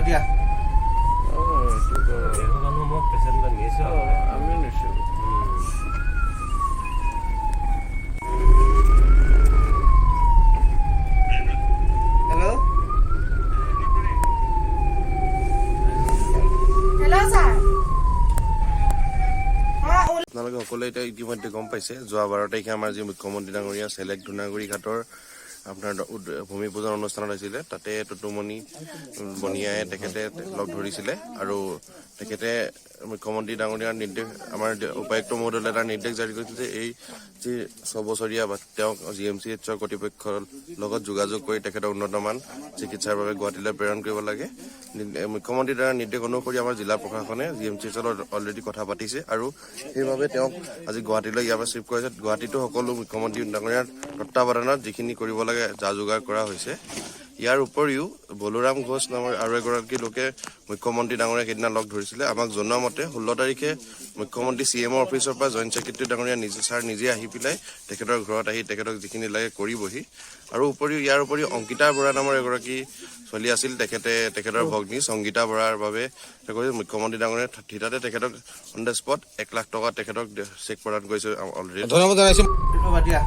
দিয়া আমি নিছো হেল্ল' আপোনালোকে সকলোৱে এতিয়া ইতিমধ্যে গম পাইছে যোৱা 12 তাৰিখে আমাৰ যি মুখ্যমন্ত্ৰী ডাঙৰীয়া চেলেক ধুনাগুৰি ঘাটৰ আপোনাৰ ভূমি পূজন অনুষ্ঠানত হৈছিলে তাতে টুটুমণি বনিয়াই তেখেতে লগ ধৰিছিলে আৰু তেখেতে মুখ্যমন্ত্ৰী ডাঙৰীয়াৰ নিৰ্দেশ আমাৰ উপায়ুক্ত মহোদয়লৈ এটা নিৰ্দেশ জাৰি কৰিছিল যে এই যি 6 বছৰীয়া বা তেওঁক GMCHৰ কৰ্তৃপক্ষৰ লগত যোগাযোগ কৰি তেখেতৰ উন্নতমান চিকিৎসাৰ বাবে গুৱাহাটীলৈ প্ৰেৰণ কৰিব লাগে। মুখ্যমন্ত্ৰীৰ দ্বাৰা নিৰ্দেশ অনুসৰি আমাৰ জিলা প্ৰশাসনে GMCHৰ লগত অলৰেডি কথা পাতিছে আৰু সেইবাবে তেওঁক আজি গুৱাহাটীলৈ ইয়াৰ পৰা শ্বিফ্ট কৰিছে। গুৱাহাটীতো সকলো মুখ্যমন্ত্ৰী ডাঙৰীয়াৰ তত্বাৱধানত যিখিনি কৰিব লাগে যা যোগাৰ কৰা হৈছে। ইয়াৰ উপৰিও বলোৰাম ঘোষ নামৰ আৰু এগৰাকী লোকে মুখ্যমন্ত্ৰী ডাঙৰীয়াক সেইদিনা লগ ধৰিছিলে। আমাক জনোৱা মতে 16 তাৰিখে মুখ্যমন্ত্ৰী CMৰ অফিচৰ পৰা জইণ্ট ছেক্ৰেটাৰী ডাঙৰীয়া নিজে আহি পেলাই তেখেতৰ ঘৰত আহি তেখেতক যিখিনি লাগে কৰিবহি। আৰু ইয়াৰ উপৰিও অংকিতা বৰা নামৰ এগৰাকী ছোৱালী আছিল তেখেতৰ ভগ্নী সংগীতা বৰাৰ বাবে মুখ্যমন্ত্ৰী ডাঙৰীয়া থিতাতে তেখেতক অন দ্য স্পট 1 লাখ টকা তেখেতক চেক প্ৰদান কৰিছে অলৰেডি। ধন্যবাদ জনাইছো দিয়া